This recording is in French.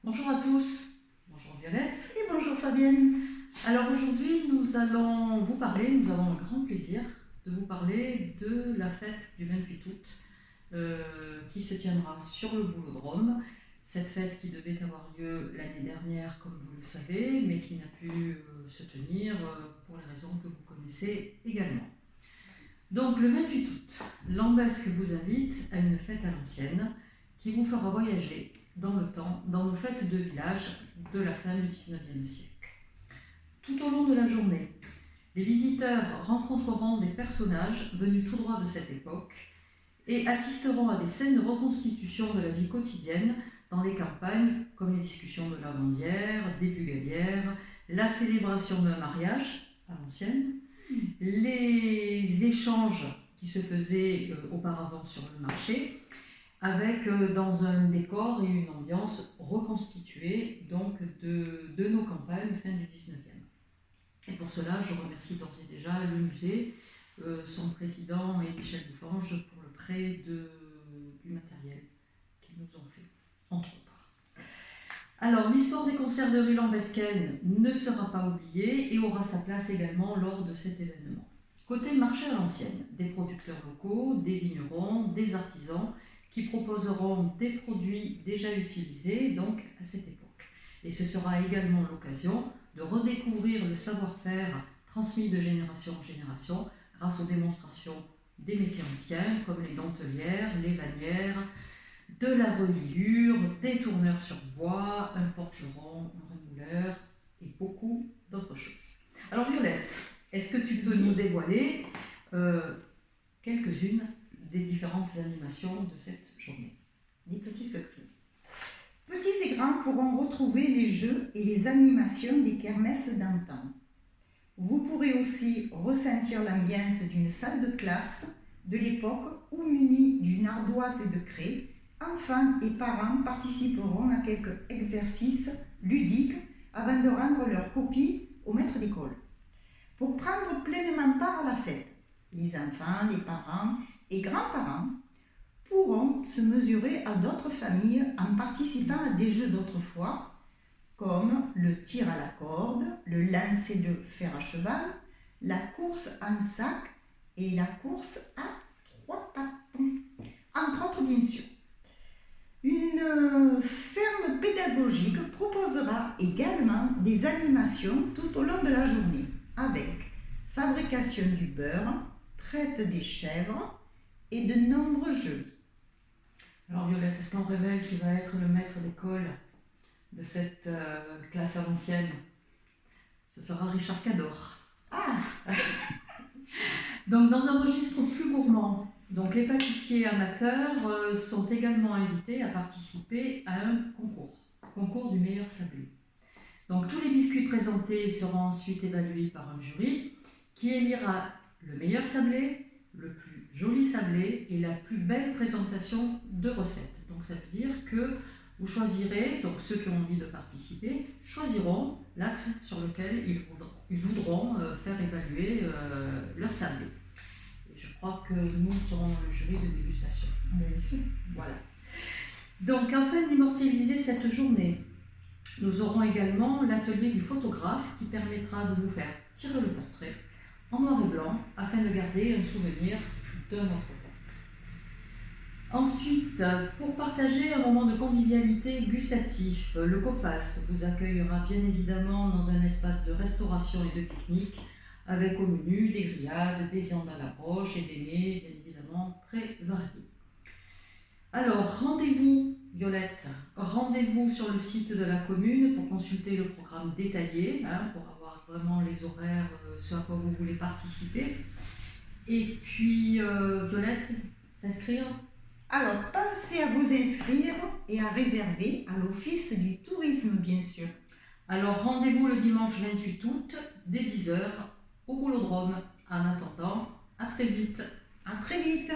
Bonjour à tous, bonjour Violette. Et bonjour Fabienne. Alors aujourd'hui nous allons vous parler, nous avons le grand plaisir de vous parler de la fête du 28 août qui se tiendra sur le Boulodrome. Cette fête qui devait avoir lieu l'année dernière comme vous le savez, mais qui n'a pu se tenir pour les raisons que vous connaissez également. Donc le 28 août, Lambesc vous invite à une fête à l'ancienne qui vous fera voyager dans le temps, dans nos fêtes de village de la fin du 19e siècle. Tout au long de la journée, les visiteurs rencontreront des personnages venus tout droit de cette époque et assisteront à des scènes de reconstitution de la vie quotidienne dans les campagnes, comme les discussions de lavandière, des bugadières, la célébration d'un mariage à l'ancienne, les échanges qui se faisaient auparavant sur le marché, avec dans un décor et une ambiance reconstituée donc de nos campagnes fin du 19e. Et pour cela, je remercie d'ores et déjà le musée, son président et Michel Bouffange pour le prêt du matériel qu'ils nous ont fait, entre autres. Alors, l'histoire des conserveries lambescaines ne sera pas oubliée et aura sa place également lors de cet événement. Côté marché à l'ancienne, des producteurs locaux, des vignerons, des artisans qui proposeront des produits déjà utilisés donc à cette époque. Et ce sera également l'occasion de redécouvrir le savoir-faire transmis de génération en génération grâce aux démonstrations des métiers anciens comme les dentelières, les vannières, de la reliure, des tourneurs sur bois, un forgeron, un remouleur et beaucoup d'autres choses. Alors Violette, est-ce que tu peux nous dévoiler quelques-unes des différentes animations de cette journée? Des petits secrets. Petits et grands pourront retrouver les jeux et les animations des kermesses d'antan. Vous pourrez aussi ressentir l'ambiance d'une salle de classe de l'époque où, munis d'une ardoise et de craie, enfants et parents participeront à quelques exercices ludiques avant de rendre leurs copies au maître d'école. Pour prendre pleinement part à la fête, les enfants, les parents et grands-parents pourront se mesurer à d'autres familles en participant à des jeux d'autrefois, comme le tir à la corde, le lancer de fer à cheval, la course en sac et la course à trois pattes, entre autres bien sûr. Une ferme pédagogique proposera également des animations tout au long de la journée, avec fabrication du beurre, traite des chèvres et de nombreux jeux. Alors Violette, est-ce qu'on révèle qui va être le maître d'école de cette classe à l'ancienne? Ce sera Richard Cador. Ah. Donc dans un registre plus gourmand, donc les pâtissiers amateurs sont également invités à participer à un concours du meilleur sablé. Donc tous les biscuits présentés seront ensuite évalués par un jury qui élira le meilleur sablé, le plus joli sablé et la plus belle présentation de recettes. Donc ça veut dire que vous choisirez, donc ceux qui ont envie de participer, choisiront l'axe sur lequel ils voudront faire évaluer leur sablé. Et je crois que nous serons le jury de dégustation. Bien sûr. Voilà. Donc afin d'immortaliser cette journée, nous aurons également l'atelier du photographe qui permettra de vous faire tirer le portrait en noir et blanc afin de garder un souvenir de notre temps. Ensuite, pour partager un moment de convivialité gustatif, le COFALS vous accueillera bien évidemment dans un espace de restauration et de pique-nique avec au menu des grillades, des viandes à la broche et des mets bien évidemment très variés. Alors, rendez-vous, Violette, rendez-vous sur le site de la commune pour consulter le programme détaillé, pour avoir vraiment les horaires, ce à quoi vous voulez participer. Et puis, Violette, s'inscrire? Alors, pensez à vous inscrire et à réserver à l'Office du tourisme, bien sûr. Alors, rendez-vous le dimanche 28 août, dès 10h, au Boulodrome. En attendant, à très vite. À très vite.